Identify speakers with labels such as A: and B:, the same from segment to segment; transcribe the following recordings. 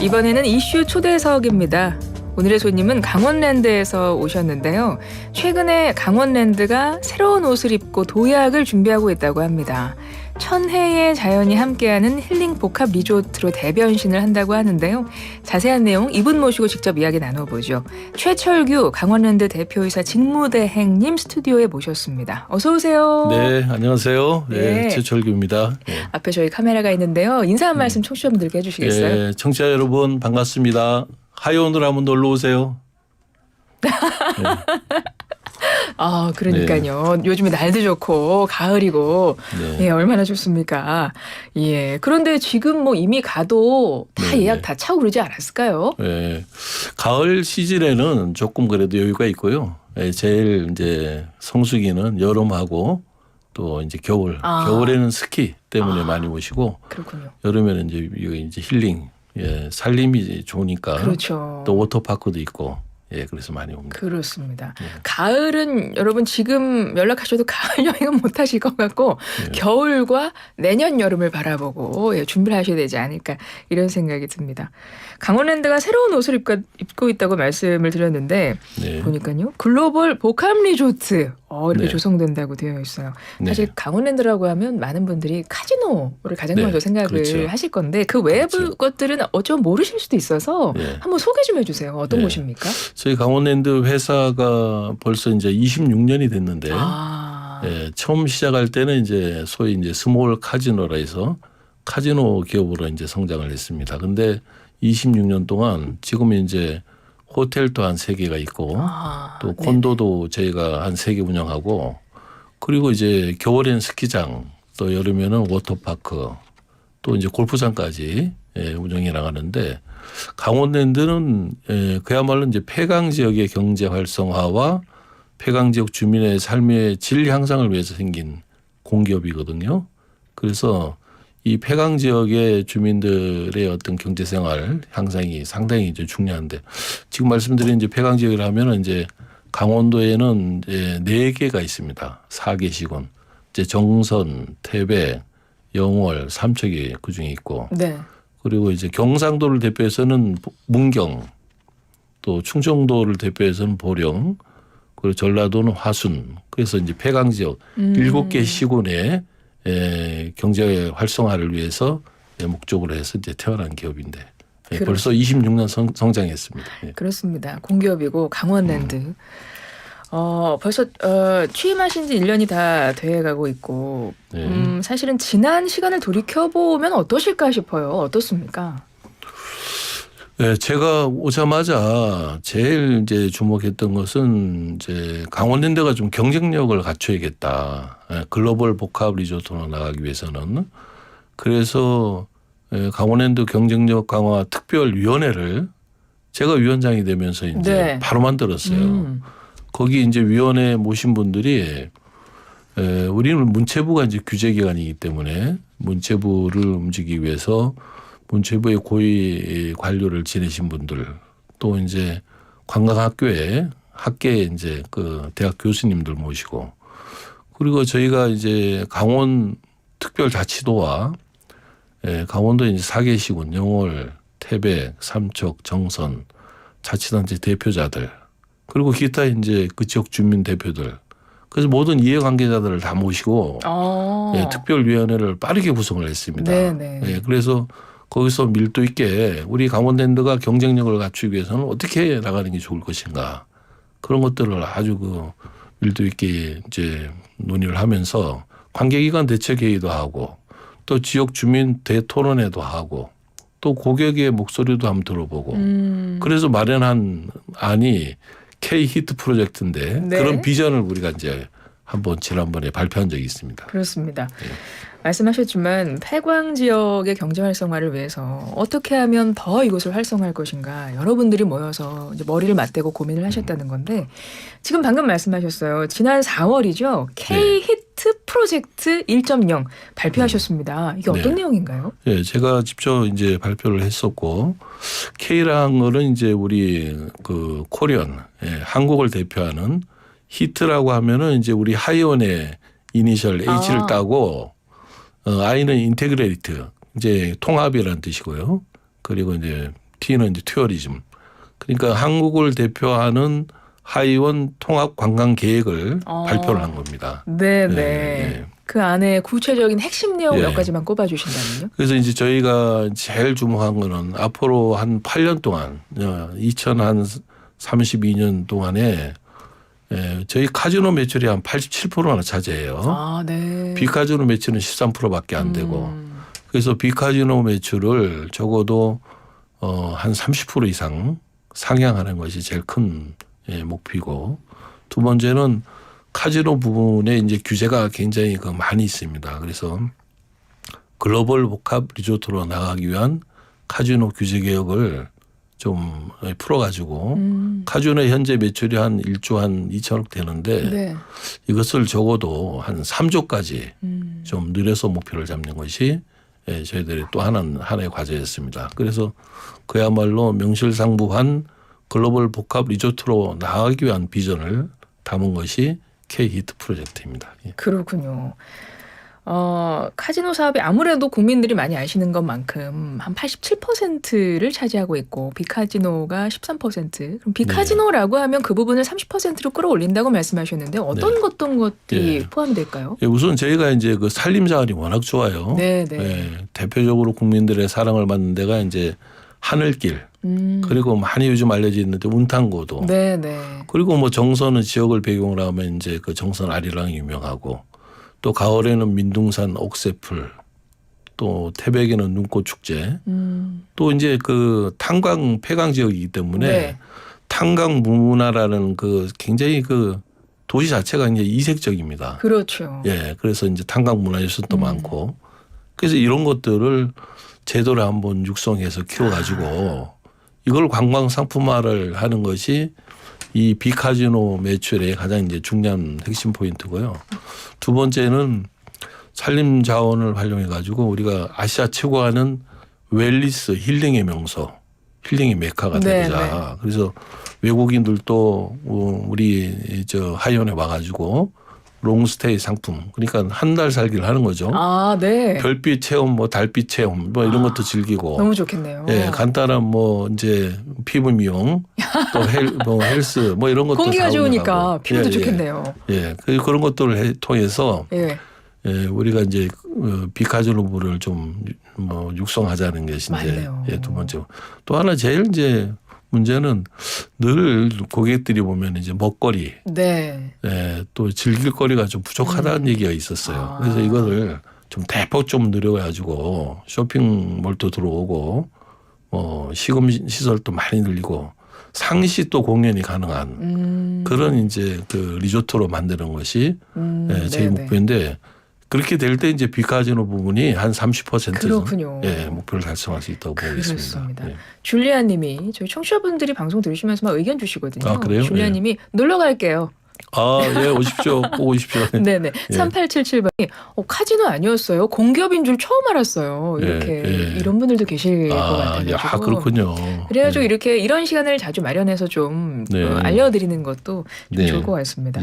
A: 이번에는 이슈 초대석입니다. 오늘의 손님은 강원랜드에서 오셨는데요. 최근에 강원랜드가 새로운 옷을 입고 도약을 준비하고 있다고 합니다. 천혜의 자연이 함께하는 힐링 복합 리조트로 대변신을 한다고 하는데요. 자세한 내용 이분 모시고 직접 이야기 나눠보죠. 최철규 강원랜드 대표이사 직무대행님 스튜디오에 모셨습니다. 어서 오세요.
B: 네, 안녕하세요. 네, 최철규입니다. 네.
A: 앞에 저희 카메라가 있는데요. 인사 한 말씀 청취자분들께 해주시겠어요?
B: 네, 청취자 여러분 반갑습니다. 하이온으로 한번 놀러 오세요. 네.
A: 아, 그러니까요. 네. 요즘에 날도 좋고 가을이고 네. 예, 얼마나 좋습니까? 예. 그런데 지금 뭐 이미 가도 다 예약 다 차고 그러지 않았을까요?
B: 네. 가을 시즌에는 조금 그래도 여유가 있고요. 제일 이제 성수기는 여름하고 또 이제 겨울. 겨울에는 스키 때문에 많이 오시고
A: 그렇군요.
B: 여름에는 이제 힐링, 살림이 좋으니까
A: 그렇죠.
B: 또 워터파크도 있고. 예, 그래서 많이 옵니다.
A: 그렇습니다. 가을은 여러분 지금 연락하셔도 가을 여행은 못 하실 것 같고 겨울과 내년 여름을 바라보고 준비를 하셔야 되지 않을까 이런 생각이 듭니다. 강원랜드가 새로운 옷을 입고 있다고 말씀을 드렸는데 보니까요. 글로벌 복합 리조트 이렇게 조성된다고 되어 있어요. 사실 강원랜드라고 하면 많은 분들이 카지노를 가장 먼저 생각을 하실 건데 그 외부 것들은 어쩌면 모르실 수도 있어서 한번 소개 좀 해주세요. 어떤 곳입니까?
B: 저희 강원랜드 회사가 벌써 이제 26년이 됐는데 처음 시작할 때는 이제 소위 이제 스몰 카지노라 해서 카지노 기업으로 이제 성장을 했습니다. 근데 26년 동안 지금 이제 호텔도 한 3개가 있고 또 콘도도 저희가 한 3개 운영하고 그리고 이제 겨울엔 스키장 또 여름에는 워터파크 또 이제 골프장까지 운영해 나가는데 강원랜드는 그야말로 이제 폐강 지역의 경제 활성화와 폐강 지역 주민의 삶의 질 향상을 위해서 생긴 공기업이거든요. 그래서 이 폐강 지역의 주민들의 어떤 경제 생활 향상이 상당히 이제 중요한데 지금 말씀드린 이제 폐강 지역이라면은 이제 강원도에는 이제 4개가 있습니다. 4개시군. 이제 정선, 태백, 영월, 삼척이 그 중에 있고. 그리고 이제 경상도를 대표해서는 문경, 또 충청도를 대표해서는 보령, 그리고 전라도는 화순. 그래서 이제 폐강 지역 7개 시군의 경제 활성화를 위해서 목적으로 해서 이제 태어난 기업인데 벌써 26년 성장했습니다.
A: 그렇습니다. 공기업이고 강원랜드. 벌써 취임하신 지 1년이 다 돼가고 있고 사실은 지난 시간을 돌이켜보면 어떠실까 싶어요. 어떻습니까?
B: 네, 제가 오자마자 제일 이제 주목했던 것은 이제 강원랜드가 좀 경쟁력을 갖춰야겠다. 글로벌 복합 리조트로 나가기 위해서는. 그래서 강원랜드 경쟁력 강화 특별위원회를 제가 위원장이 되면서 이제 바로 만들었어요. 거기 이제 위원회 모신 분들이 우리는 문체부가 이제 규제기관이기 때문에 문체부를 움직이기 위해서 문체부의 고위 관료를 지내신 분들 또 이제 관광학교에 학계에 이제 그 대학 교수님들 모시고 그리고 저희가 이제 강원 특별자치도와 강원도 이제 4개시군 영월, 태백, 삼척, 정선 자치단체 대표자들 그리고 기타 이제 그 지역 주민 대표들 그래서 모든 이해관계자들을 다 모시고 특별위원회를 빠르게 구성을 했습니다. 그래서 거기서 밀도 있게 우리 강원랜드가 경쟁력을 갖추기 위해서는 어떻게 나가는 게 좋을 것인가 그런 것들을 아주 그 밀도 있게 이제 논의를 하면서 관계기관 대책회의도 하고 또 지역 주민 대토론회도 하고 또 고객의 목소리도 한번 들어보고 그래서 마련한 안이 K 히트 프로젝트인데 그런 비전을 우리가 이제 한번 지난번에 발표한 적이 있습니다.
A: 그렇습니다. 말씀하셨지만 폐광 지역의 경제 활성화를 위해서 어떻게 하면 더 이곳을 활성화할 것인가 여러분들이 모여서 이제 머리를 맞대고 고민을 하셨다는 건데 지금 방금 말씀하셨어요. 지난 4월이죠. K-히트 프로젝트 1.0 발표하셨습니다. 이게 어떤 내용인가요?
B: 제가 직접 이제 발표를 했었고 K라는 거는 이제 우리 그 코리안 한국을 대표하는 히트라고 하면은 이제 우리 하이원의 이니셜 H를 따고 I는 인테그레이트 이제 통합이라는 뜻이고요. 그리고 이제 T는 이제 투어리즘. 그러니까 한국을 대표하는 하이원 통합 관광 계획을 발표를 한 겁니다.
A: 네네.
B: 예.
A: 그 안에 구체적인 핵심 내용
B: 예.
A: 몇 가지만 꼽아주신다면요?
B: 그래서 이제 저희가 제일 주목한 거는 앞으로 한 8년 동안 2032년 동안에 저희 카지노 매출이 한 87%나 차지해요.
A: 아, 네.
B: 비카지노 매출은 13%밖에 안 되고 그래서 비카지노 매출을 적어도 한 30% 이상 상향하는 것이 제일 큰 목표고 두 번째는 카지노 부분에 이제 규제가 굉장히 많이 있습니다. 그래서 글로벌 복합 리조트로 나가기 위한 카지노 규제 개혁을 좀 풀어가지고 카지노 현재 매출이 한 1조 한 2천억 되는데
A: 네.
B: 이것을 적어도 한 3조까지 좀 늘려서 목표를 잡는 것이 저희들이 또 하나의 과제였습니다. 그래서 그야말로 명실상부한 글로벌 복합 리조트로 나가기 위한 비전을 담은 것이 K-히트 프로젝트입니다.
A: 그렇군요. 카지노 사업이 아무래도 국민들이 많이 아시는 것만큼 한 87%를 차지하고 있고 비카지노가 13%. 그럼 비카지노라고 하면 그 부분을 30%로 끌어올린다고 말씀하셨는데 어떤 것들이 포함이 될까요?
B: 우선 저희가 이제 그 산림 자원이 워낙 좋아요.
A: 네.
B: 대표적으로 국민들의 사랑을 받는 데가 이제 하늘길 그리고 많이 요즘 알려져 있는데 운탕고도
A: 네.
B: 그리고 뭐 정선은 지역을 배경으로 하면 이제 그 정선 아리랑이 유명하고 또 가을에는 민둥산 옥새풀 또 태백에는 눈꽃 축제 또 이제 그 탄광 폐광 지역이기 때문에 탄광 문화라는 그 굉장히 그 도시 자체가 이제 이색적입니다.
A: 그렇죠.
B: 그래서 이제 탄광 문화 요소도 많고 그래서 이런 것들을 제도를 한번 육성해서 키워가지고 이걸 관광 상품화를 하는 것이 이 비카지노 매출의 가장 이제 중요한 핵심 포인트고요. 두 번째는 산림 자원을 활용해 가지고 우리가 아시아 최고하는 웰리스 힐링의 명소, 힐링의 메카가 되자. 그래서 외국인들도 우리 저 하이원에 와가지고 롱스테이 상품 그러니까 한 달 살기를 하는 거죠.
A: 아, 네.
B: 별빛 체험, 뭐 달빛 체험, 뭐 이런 것도 즐기고.
A: 너무 좋겠네요.
B: 간단한 뭐 이제 피부 미용, 또 헬스, 뭐 이런 것도
A: 공기가
B: 다
A: 좋으니까
B: 운영하고.
A: 피부도 좋겠네요.
B: 그런 것들을 통해서 우리가 이제 비카지노부를 좀 뭐 육성하자는 것이 이제 두 번째. 또 하나 제일 이제 문제는 늘 고객들이 보면 이제 먹거리, 또 즐길 거리가 좀 부족하다는 얘기가 있었어요. 그래서 이거를 좀 대폭 좀 늘려가지고 쇼핑몰도 들어오고, 시금 시설도 많이 늘리고 상시 또 공연이 가능한 그런 이제 그 리조트로 만드는 것이 제 목표인데. 그렇게 될 때 이제 비카지노 부분이 한 30% 목표를 달성할 수 있다고 보고 있습니다.
A: 줄리아 님이 저희 청취자분들이 방송 들으시면서 막 의견 주시거든요.
B: 아, 그래요?
A: 줄리아 님이 놀러 갈게요.
B: 오십시오. 꼭 오십시오.
A: 네네. 3877번이 카지노 아니었어요. 공기업인 줄 처음 알았어요. 이렇게 이런 분들도 계실 것 같아요.
B: 그렇군요.
A: 그래가지고 이렇게 이런 시간을 자주 마련해서 좀 알려드리는 것도 좀 좋을 것 같습니다.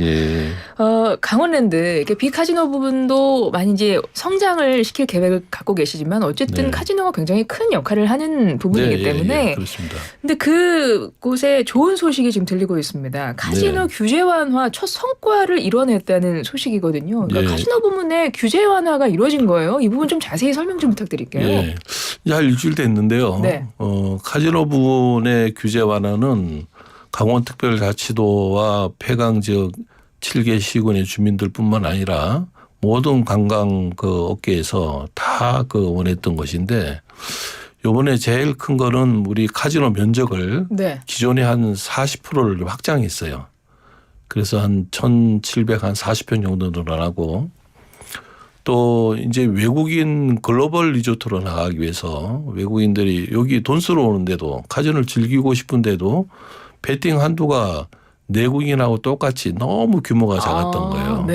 A: 강원랜드 이렇게 비카지노 부분도 많이 이제 성장을 시킬 계획을 갖고 계시지만 어쨌든 카지노가 굉장히 큰 역할을 하는 부분이기 때문에.
B: 그렇습니다.
A: 근데 그곳에 좋은 소식이 지금 들리고 있습니다. 카지노 규제 완화 첫 성과를 이뤄냈다는 소식이거든요. 그러니까 카지노 부문의 규제 완화가 이루어진 거예요. 이 부분 좀 자세히 설명 좀 부탁드릴게요.
B: 한 일주일 됐는데요. 카지노 부분의 규제 완화는 강원특별자치도와 폐광 지역 7개 시군의 주민들뿐만 아니라 모든 관광 그 업계에서 다 그 원했던 것인데 요번에 제일 큰 거는 우리 카지노 면적을 기존에 한 40%를 확장했어요. 그래서 한 1,740평 정도 늘어나고 또 이제 외국인 글로벌 리조트로 나가기 위해서 외국인들이 여기 돈 쓰러 오는데도 카지노를 즐기고 싶은데도 베팅 한도가 내국인하고 똑같이 너무 규모가 작았던 거예요.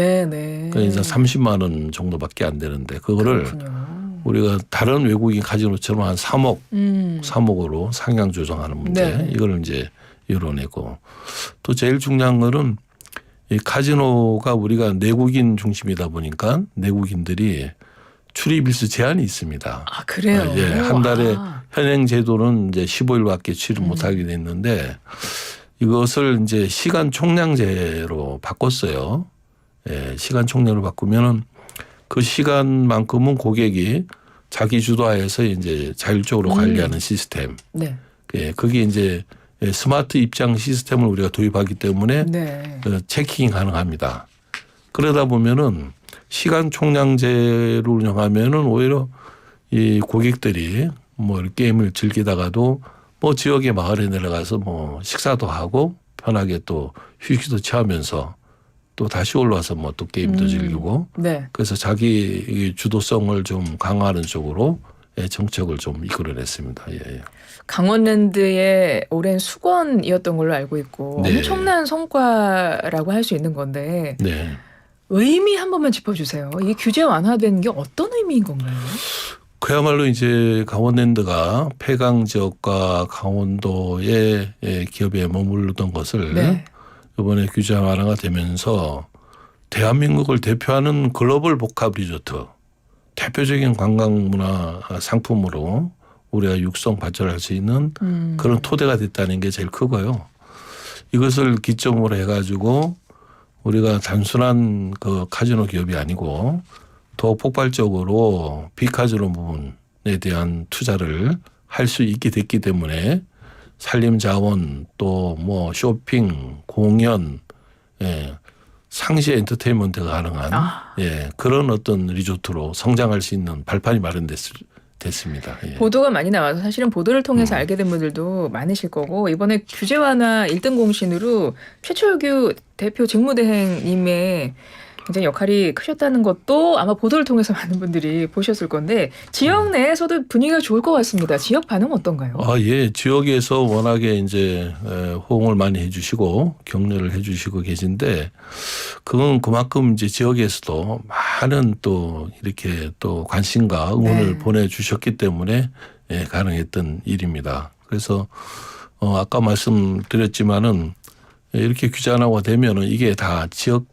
B: 그래서 30만 원 정도밖에 안 되는데 그거를 우리가 다른 외국인 카지노처럼 한 3억으로 상향 조정하는 문제 이걸 이제 이뤄내고 또 제일 중요한 거는 이 카지노가 우리가 내국인 중심이다 보니까 내국인들이 출입일수 제한이 있습니다.
A: 아, 그래요?
B: 예, 한 달에
A: 아.
B: 현행 제도는 이제 15일밖에 출입 못하게 됐는데 이것을 이제 시간 총량제로 바꿨어요. 예, 시간 총량으로 바꾸면은 그 시간만큼은 고객이 자기 주도하에서 이제 자율적으로 관리하는 시스템.
A: 네.
B: 예, 그게 이제 스마트 입장 시스템을 우리가 도입하기 때문에
A: 네.
B: 체킹이 가능합니다. 그러다 보면은 시간 총량제를 운영하면은 오히려 이 고객들이 뭐 게임을 즐기다가도 뭐 지역의 마을에 내려가서 뭐 식사도 하고 편하게 또 휴식도 취하면서 또 다시 올라와서 뭐 또 게임도 즐기고
A: 네.
B: 그래서 자기 주도성을 좀 강화하는 쪽으로 정책을 좀 이끌어냈습니다. 예.
A: 강원랜드의 오랜 수건이었던 걸로 알고 있고
B: 네.
A: 엄청난 성과라고 할 수 있는 건데
B: 네.
A: 의미 한 번만 짚어주세요. 이 규제 완화된 게 어떤 의미인 건가요?
B: 그야말로 이제 강원랜드가 폐강 지역과 강원도의 기업에 머무르던 것을
A: 네.
B: 이번에 규제 완화가 되면서 대한민국을 대표하는 글로벌 복합 리조트 대표적인 관광문화 상품으로 우리가 육성 발전할 수 있는 그런 토대가 됐다는 게 제일 크고요. 이것을 기점으로 해가지고 우리가 단순한 그 카지노 기업이 아니고 더 폭발적으로 비카지노 부분에 대한 투자를 할 수 있게 됐기 때문에 산림자원 또 뭐 쇼핑, 공연, 상시 엔터테인먼트가 가능한 그런 어떤 리조트로 성장할 수 있는 발판이 마련됐습니다. 예.
A: 보도가 많이 나와서 사실은 보도를 통해서 알게 된 분들도 많으실 거고 이번에 규제 완화 1등 공신으로 최철규 대표 직무대행님의 굉장히 역할이 크셨다는 것도 아마 보도를 통해서 많은 분들이 보셨을 건데 지역 내에서도 분위기가 좋을 것 같습니다. 지역 반응 어떤가요?
B: 아, 예. 지역에서 워낙에 이제 호응을 많이 해주시고 격려를 해주시고 계신데 그건 그만큼 이제 지역에서도 많은 또 이렇게 또 관심과 응원을 보내주셨기 때문에 가능했던 일입니다. 그래서 아까 말씀드렸지만은 이렇게 규제화가 되면은 이게 다 지역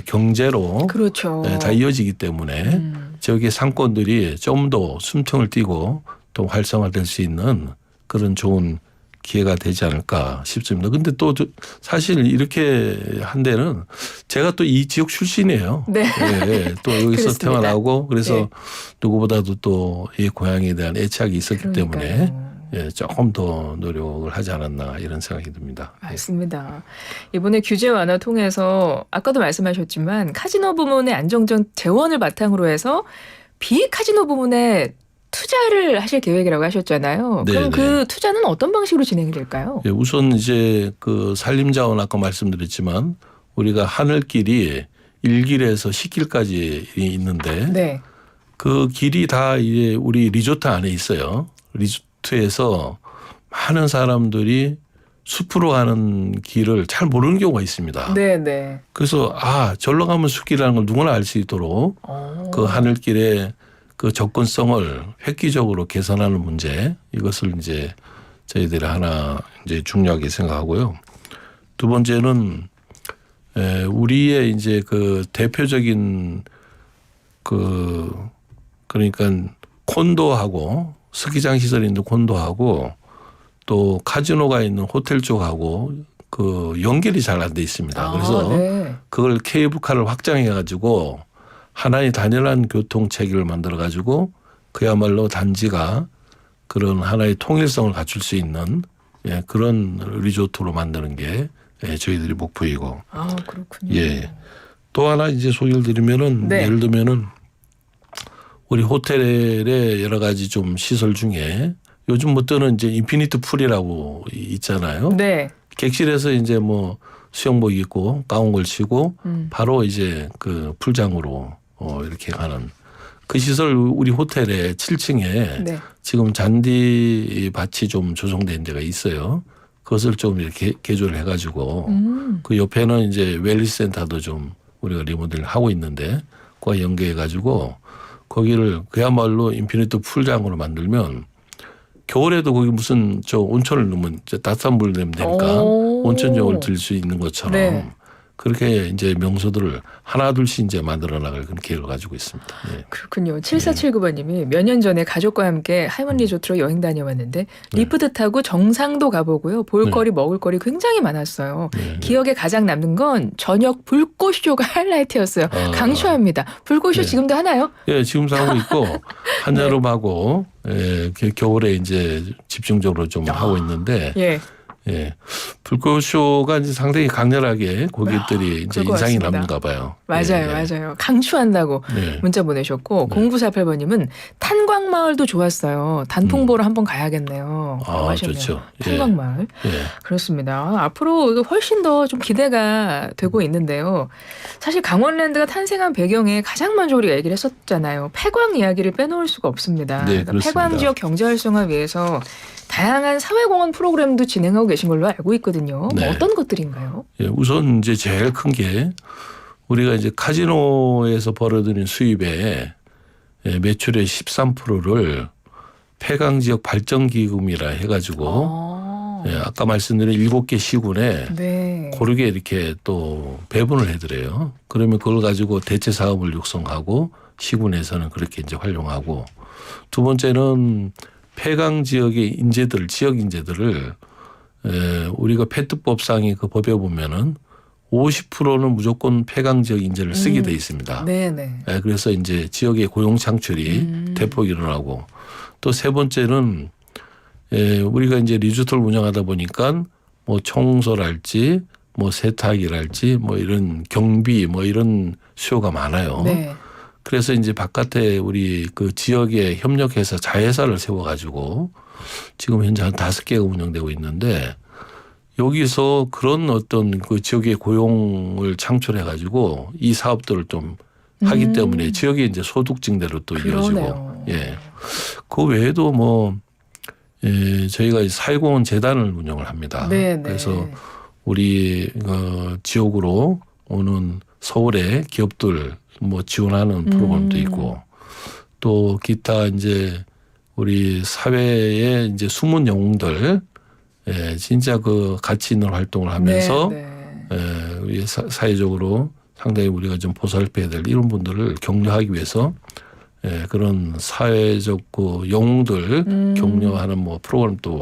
B: 경제로
A: 그렇죠.
B: 다 이어지기 때문에 지역의 상권들이 좀 더 숨통을 띄고 또 활성화될 수 있는 그런 좋은 기회가 되지 않을까 싶습니다. 근데 또 사실 이렇게 한 데는 제가 또 이 지역 출신이에요.
A: 네.
B: 또 여기서
A: 그렇습니다.
B: 태어나고 그래서
A: 네.
B: 누구보다도 또 이 고향에 대한 애착이 있었기 때문에
A: 그러니까요.
B: 조금 더 노력을 하지 않았나 이런 생각이 듭니다.
A: 맞습니다. 이번에 규제 완화 통해서 아까도 말씀하셨지만 카지노 부문의 안정적 재원을 바탕으로 해서 비카지노 부문에 투자를 하실 계획이라고 하셨잖아요.
B: 네,
A: 그럼
B: 네.
A: 그 투자는 어떤 방식으로 진행이 될까요?
B: 우선 이제 그 산림자원 아까 말씀드렸지만 우리가 하늘길이 1길에서 10길까지 있는데
A: 네.
B: 그 길이 다 이제 우리 리조트 안에 있어요. 리조트에서 많은 사람들이 숲으로 가는 길을 잘 모르는 경우가 있습니다.
A: 네, 네.
B: 그래서 절로 가면 숲길이라는 걸 누구나 알 수 있도록 그 하늘길의 그 접근성을 획기적으로 개선하는 문제 이것을 이제 저희들이 하나 이제 중요하게 생각하고요. 두 번째는 우리의 이제 그 대표적인 그러니까 콘도하고 스키장 시설이 있는 콘도하고 또 카지노가 있는 호텔 쪽하고 그 연결이 잘 안 돼 있습니다. 그래서
A: 네.
B: 그걸 케이블카를 확장해 가지고 하나의 단일한 교통 체계를 만들어 가지고 그야말로 단지가 그런 하나의 통일성을 갖출 수 있는 그런 리조트로 만드는 게 저희들이 목표이고.
A: 그렇군요.
B: 예. 또 하나 이제 소개를 드리면은
A: 네.
B: 예를 들면은 우리 호텔의 여러 가지 좀 시설 중에 요즘부터는 이제 인피니트 풀이라고 있잖아요.
A: 네.
B: 객실에서 이제 뭐 수영복 입고 가운 걸치고 바로 이제 그 풀장으로 이렇게 가는 그 시설 우리 호텔의 7층에
A: 네.
B: 지금 잔디 밭이 좀 조성된 데가 있어요. 그것을 좀 이렇게 개조를 해가지고 그 옆에는 이제 웰리스 센터도 좀 우리가 리모델을 하고 있는데 그와 연계해가지고 거기를 그야말로 인피니트 풀장으로 만들면 겨울에도 거기 무슨 온천을 넣으면 따뜻한 물 내면 되니까 온천용을 들 수 있는 것처럼
A: 네.
B: 그렇게 이제 명소들을 하나둘씩 이제 만들어 나갈 그런 계획을 가지고 있습니다. 예.
A: 그렇군요. 7479번님이 몇 년 전에 가족과 함께 하이먼 리조트로 여행 다녀왔는데 리프트 타고 정상도 가보고요. 볼거리 먹을거리 굉장히 많았어요.
B: 네.
A: 기억에 가장 남는 건 저녁 불꽃쇼가 하이라이트였어요. 강추합니다. 불꽃쇼
B: 네.
A: 지금도 하나요?
B: 예, 지금도 하고 있고 한여름하고 예, 겨울에 이제 집중적으로 좀 하고 있는데
A: 예.
B: 예. 불꽃쇼가 이제 상당히 강렬하게 고객들이 이제
A: 그럴 것
B: 인상이
A: 같습니다.
B: 남는가 봐요.
A: 맞아요,
B: 예,
A: 맞아요. 강추한다고
B: 네.
A: 문자 보내셨고 0948번님은 탄광마을도 좋았어요. 단풍 보러 한번 가야겠네요.
B: 아,
A: 하셨네요.
B: 좋죠. 예.
A: 탄광마을.
B: 예.
A: 그렇습니다. 앞으로 이거 훨씬 더 좀 기대가 되고 있는데요. 사실 강원랜드가 탄생한 배경에 가장 먼저 우리가 얘기를 했었잖아요. 폐광 이야기를 빼놓을 수가 없습니다.
B: 네,
A: 그러니까
B: 그렇습니다.
A: 폐광 지역 경제 활성화 위해서 다양한 사회공헌 프로그램도 진행하고 계신 걸로 알고 있거든요.
B: 네.
A: 뭐 어떤 것들인가요?
B: 예, 우선 이제 제일 큰 게 우리가 이제 카지노에서 벌어들인 수입의 매출의 13%를 폐광 지역 발전 기금이라 해가지고 아까 말씀드린 7개 시군에
A: 네.
B: 고르게 이렇게 또 배분을 해드려요. 그러면 그걸 가지고 대체 사업을 육성하고 시군에서는 그렇게 이제 활용하고 두 번째는 폐광 지역의 인재들, 지역 인재들을 우리가 페트법상의 그 법에 보면은 50%는 무조건 폐광 지역 인재를 쓰게 돼 있습니다.
A: 네네.
B: 그래서 이제 지역의 고용 창출이 대폭 일어나고 또 세 번째는 우리가 이제 리조트를 운영하다 보니까 뭐 청소랄지 뭐 세탁이랄지 뭐 이런 경비 뭐 이런 수요가 많아요.
A: 네.
B: 그래서 이제 바깥에 우리 그 지역에 협력해서 자회사를 세워가지고 지금 현재 한 5개가 운영되고 있는데 여기서 그런 어떤 그 지역의 고용을 창출해가지고 이 사업들을 좀 하기 때문에 지역의 이제 소득 증대로 또 이어지고
A: 그러네요.
B: 예. 그 외에도 뭐 저희가 사회공헌 재단을 운영을 합니다.
A: 네,
B: 그래서 우리 지역으로 오는 서울의 기업들 뭐 지원하는 프로그램도 있고 또 기타 이제 우리 사회의 이제 숨은 영웅들 진짜 그 가치 있는 활동을 하면서 우리 사회적으로 상당히 우리가 좀 보살펴야 될 이런 분들을 격려하기 위해서 그런 사회적 그 영웅들 격려하는 뭐 프로그램도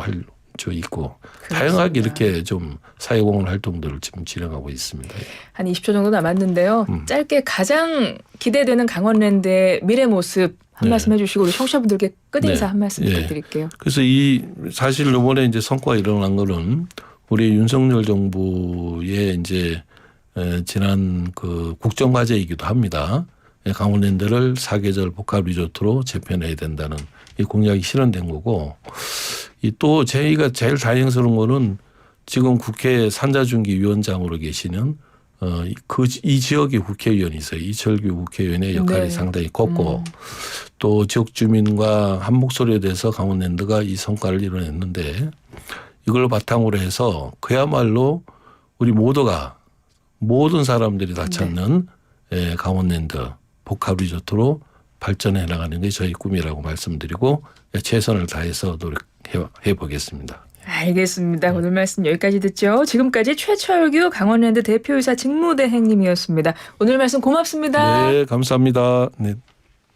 B: 있고 다양하게 이렇게 좀 사회공헌 활동들을 지금 진행하고 있습니다.
A: 한 20초 정도 남았는데요. 짧게 가장 기대되는 강원랜드의 미래 모습 한 말씀 해주시고 우리 청취자분들께 끝인사 한 말씀 부탁드릴게요.
B: 그래서 사실 이번에 이제 성과가 일어난 거는 우리 윤석열 정부의 이제 지난 그 국정과제이기도 합니다. 강원랜드를 사계절 복합 리조트로 재편해야 된다는 이 공약이 실현된 거고 또 저희가 제일 다행스러운 거는 지금 국회 산자중기위원장으로 계시는 이 지역의 국회의원이 있어요. 이철규 국회의원의 역할이 상당히 컸고 또 지역 주민과 한 목소리에 대해서 강원랜드가 이 성과를 이뤄냈는데 이걸 바탕으로 해서 그야말로 우리 모든 사람들이 다 찾는 강원랜드 복합 리조트로 발전해 나가는 게 저희 꿈이라고 말씀드리고 최선을 다해서 노력해 보겠습니다.
A: 알겠습니다. 오늘 말씀 여기까지 듣죠. 지금까지 최철규 강원랜드 대표이사 직무대행님이었습니다. 오늘 말씀 고맙습니다.
B: 네, 감사합니다. 네.